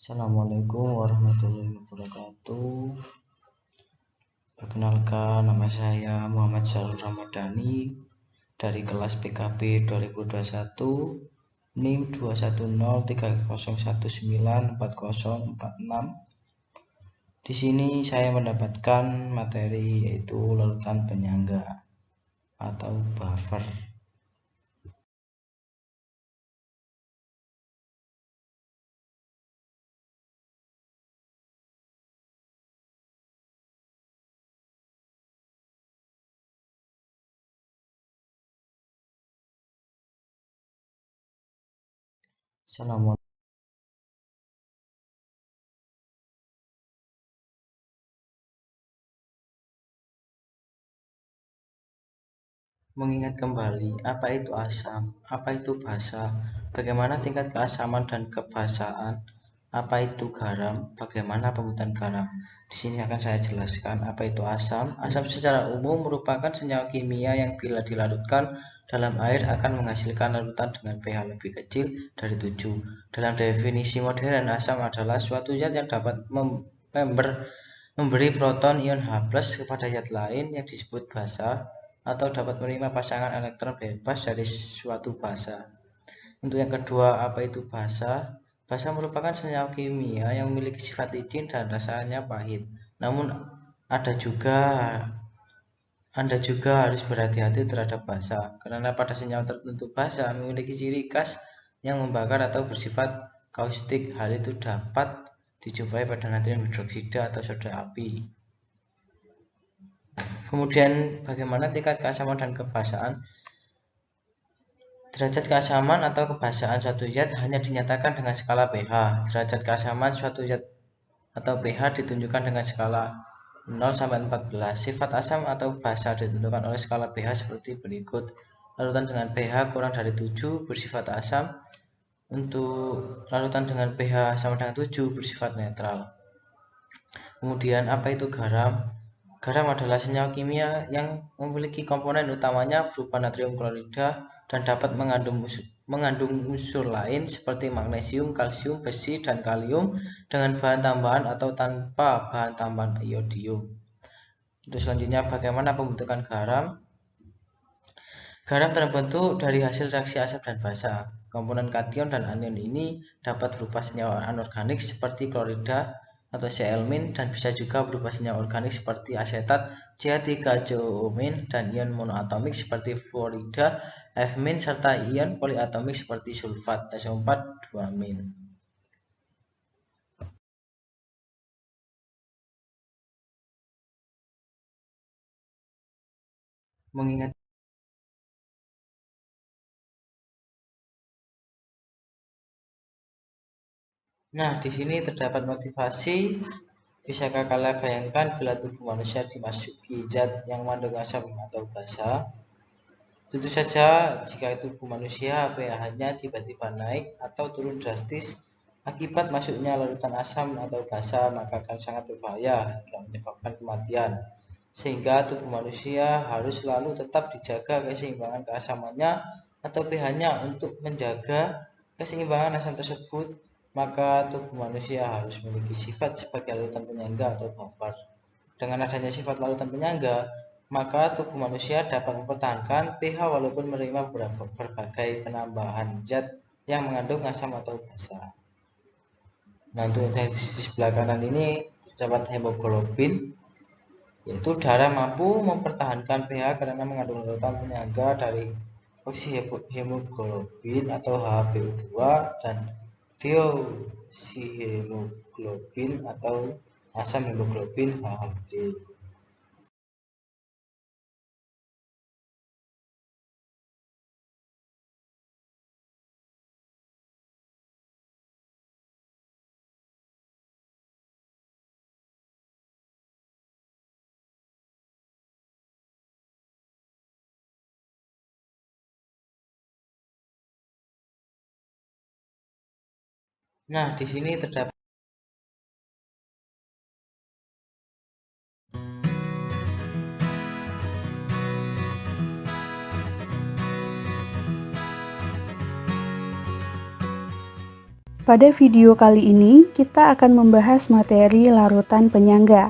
Assalamualaikum warahmatullahi wabarakatuh. Perkenalkan, nama saya Muhammad Syarul Ramadhani dari kelas PKB 2021 NIM 21030194046. Di sini saya mendapatkan materi yaitu larutan penyangga atau buffer. Assalamualaikum. Mengingat kembali apa itu asam, apa itu basa, bagaimana tingkat keasaman dan kebasaan, apa itu garam, bagaimana pembuatan garam. Di sini akan saya jelaskan apa itu asam. Asam secara umum merupakan senyawa kimia yang bila dilarutkan dalam air akan menghasilkan larutan dengan pH lebih kecil dari 7. Dalam definisi modern, asam adalah suatu zat yang dapat memberi proton ion H+ kepada zat lain yang disebut basa, atau dapat menerima pasangan elektron bebas dari suatu basa. Untuk yang kedua, apa itu basa? Basa merupakan senyawa kimia yang memiliki sifat licin dan rasanya pahit. Namun Anda juga harus berhati-hati terhadap basa, karena pada senyawa tertentu basa memiliki ciri khas yang membakar atau bersifat kaustik. Hal itu dapat dijumpai pada natrium hidroksida atau soda api. Kemudian bagaimana tingkat keasaman dan kebasaan? Derajat keasaman atau kebasaan suatu zat hanya dinyatakan dengan skala pH. Derajat keasaman suatu zat atau pH ditunjukkan dengan skala 0 sampai 14. Sifat asam atau basa ditentukan oleh skala pH seperti berikut. Larutan dengan pH kurang dari 7 bersifat asam. Untuk larutan dengan pH sama dengan 7 bersifat netral. Kemudian apa itu garam? Garam adalah senyawa kimia yang memiliki komponen utamanya berupa natrium klorida dan dapat mengandung unsur lain seperti magnesium, kalsium, besi, dan kalium dengan bahan tambahan atau tanpa bahan tambahan iodium. Untuk selanjutnya, bagaimana pembentukan garam? Garam terbentuk dari hasil reaksi asam dan basa. Komponen kation dan anion ini dapat berupa senyawa anorganik seperti klorida atau Cl-min dan bisa juga berupa senyawa organik seperti asetat, CH3COO-min dan ion monoatomik seperti fluorida, F-min serta ion poliatomik seperti sulfat, SO4-2-min. Mengingat Nah, di sini terdapat motivasi. Bisakah kalian bayangkan bila tubuh manusia dimasuki zat yang mengandung asam atau basa? Tentu saja, jika tubuh manusia pH-nya tiba-tiba naik atau turun drastis akibat masuknya larutan asam atau basa, maka akan sangat berbahaya hingga menyebabkan kematian. Sehingga tubuh manusia harus selalu tetap dijaga keseimbangan keasamannya atau pH-nya. Untuk menjaga keseimbangan asam tersebut, maka tubuh manusia harus memiliki sifat sebagai larutan penyangga atau buffer. Dengan adanya sifat larutan penyangga, maka tubuh manusia dapat mempertahankan pH walaupun menerima berbagai penambahan zat yang mengandung asam atau basa. Nah, untuk yang di sebelah kanan ini terdapat hemoglobin, yaitu darah mampu mempertahankan pH karena mengandung larutan penyangga dari oksi hemoglobin atau HbO2 dan deoksihemoglobin atau asam hemoglobin HHG. Nah, di sini terdapat Pada video kali ini, kita akan membahas materi larutan penyangga.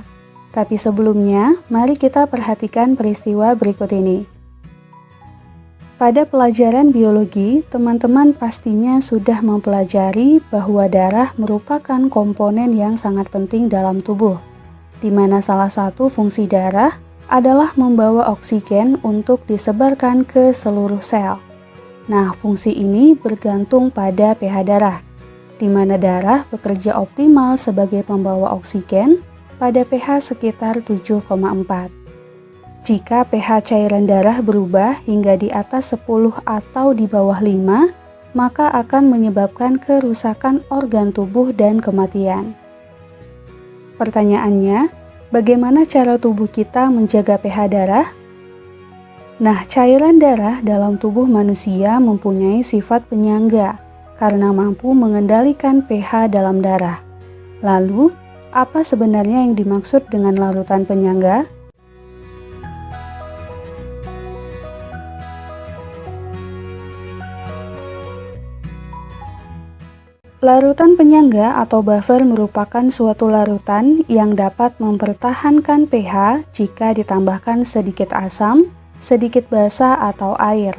Tapi sebelumnya, mari kita perhatikan peristiwa berikut ini. Pada pelajaran biologi, teman-teman pastinya sudah mempelajari bahwa darah merupakan komponen yang sangat penting dalam tubuh, di mana salah satu fungsi darah adalah membawa oksigen untuk disebarkan ke seluruh sel. Nah, fungsi ini bergantung pada pH darah, di mana darah bekerja optimal sebagai pembawa oksigen pada pH sekitar 7,4. Jika pH cairan darah berubah hingga di atas 10 atau di bawah 5, maka akan menyebabkan kerusakan organ tubuh dan kematian. Pertanyaannya, bagaimana cara tubuh kita menjaga pH darah? Nah, cairan darah dalam tubuh manusia mempunyai sifat penyangga karena mampu mengendalikan pH dalam darah. Lalu, apa sebenarnya yang dimaksud dengan larutan penyangga? Larutan penyangga atau buffer merupakan suatu larutan yang dapat mempertahankan pH jika ditambahkan sedikit asam, sedikit basa atau air.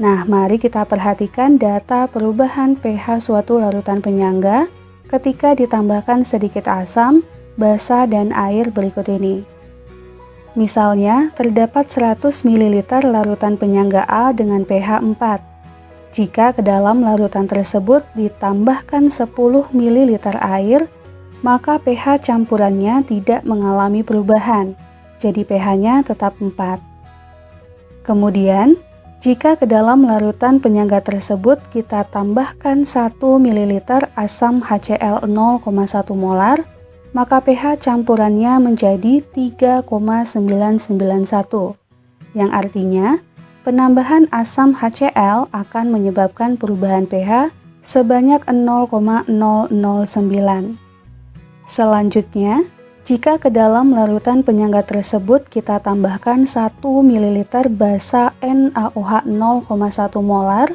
Nah, mari kita perhatikan data perubahan pH suatu larutan penyangga ketika ditambahkan sedikit asam, basa, dan air berikut ini. Misalnya, terdapat 100 ml larutan penyangga A dengan pH 4. Jika ke dalam larutan tersebut ditambahkan 10 ml air, maka pH campurannya tidak mengalami perubahan, jadi pH-nya tetap 4. Kemudian, jika ke dalam larutan penyangga tersebut kita tambahkan 1 ml asam HCl 0,1 molar, maka pH campurannya menjadi 3,991, yang artinya penambahan asam HCl akan menyebabkan perubahan pH sebanyak 0,009. Selanjutnya, jika ke dalam larutan penyangga tersebut kita tambahkan 1 ml basa NaOH 0,1 molar,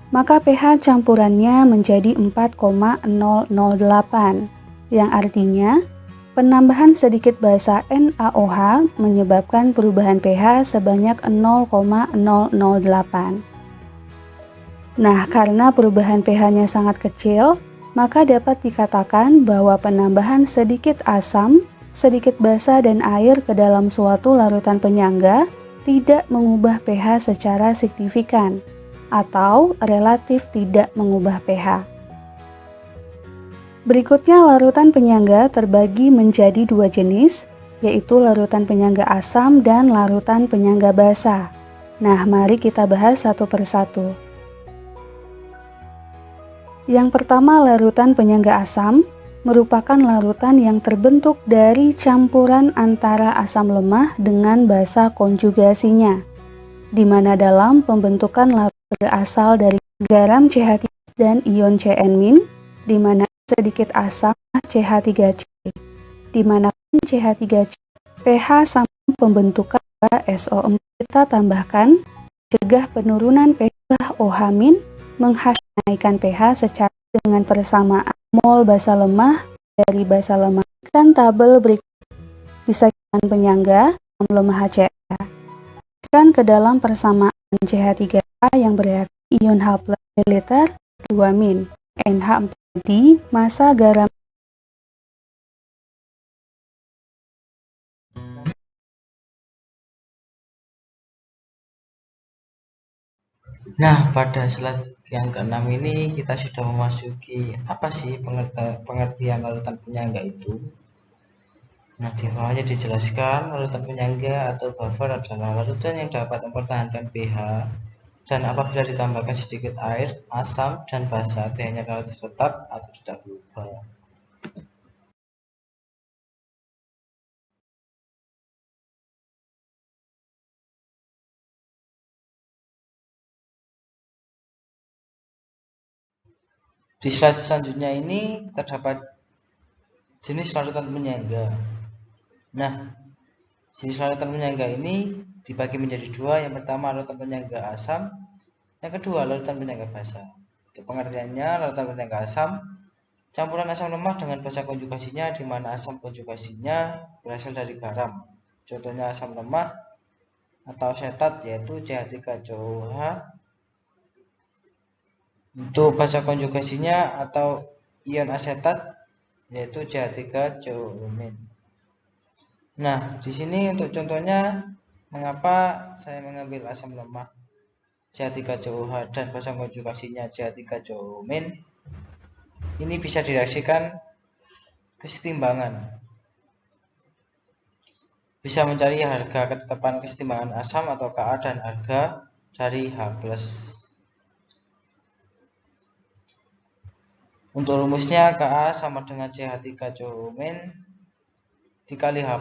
maka pH campurannya menjadi 4,008, yang artinya penambahan sedikit basa NaOH menyebabkan perubahan pH sebanyak 0,008. Nah, karena perubahan pH-nya sangat kecil, maka dapat dikatakan bahwa penambahan sedikit asam, sedikit basa, dan air ke dalam suatu larutan penyangga tidak mengubah pH secara signifikan atau relatif tidak mengubah pH. Berikutnya, larutan penyangga terbagi menjadi dua jenis, yaitu larutan penyangga asam dan larutan penyangga basa. Nah, mari kita bahas satu persatu. Yang pertama, larutan penyangga asam merupakan larutan yang terbentuk dari campuran antara asam lemah dengan basa konjugasinya, di mana dalam pembentukan larutan berasal dari garam CH3 dan ion CN-, di mana sedikit asam CH3C, di mana CH3C pH sama pembentukan SO4. Kita tambahkan cegah penurunan pH OH- menghasilkan pH secara dengan persamaan mol basa lemah dari basa lemah. Kan tabel berikut bisa penyangga lemah HCl kan ke dalam persamaan CH3A yang berarti ion H+ liter 2-, NH4 di massa garam. Nah, pada slide yang ke-6 ini kita sudah memasuki apa sih pengertian larutan penyangga itu. Nah, di bawahnya dijelaskan larutan penyangga atau buffer adalah larutan yang dapat mempertahankan pH dan apabila ditambahkan sedikit air, asam, dan basa, pH-nya relatif tetap atau tidak berubah. Di slide selanjutnya ini terdapat jenis larutan penyangga. Nah, jenis larutan penyangga ini dibagi menjadi dua. Yang pertama larutan penyangga asam, yang kedua larutan penyangga basa. Untuk pengertiannya, larutan penyangga asam campuran asam lemah dengan basa konjugasinya, di mana asam konjugasinya berasal dari garam. Contohnya asam lemah atau asetat yaitu CH3COOH. Untuk basa konjugasinya atau ion asetat yaitu CH3COO-. Nah, di sini untuk contohnya mengapa saya mengambil asam lemah CH3COOH dan basa konjugasinya CH3COO-. Ini bisa direaksikan kesetimbangan. Bisa mencari harga ketetapan kesetimbangan asam atau Ka dan harga dari H+. Untuk rumusnya Ka sama dengan CH3COO- dikali H+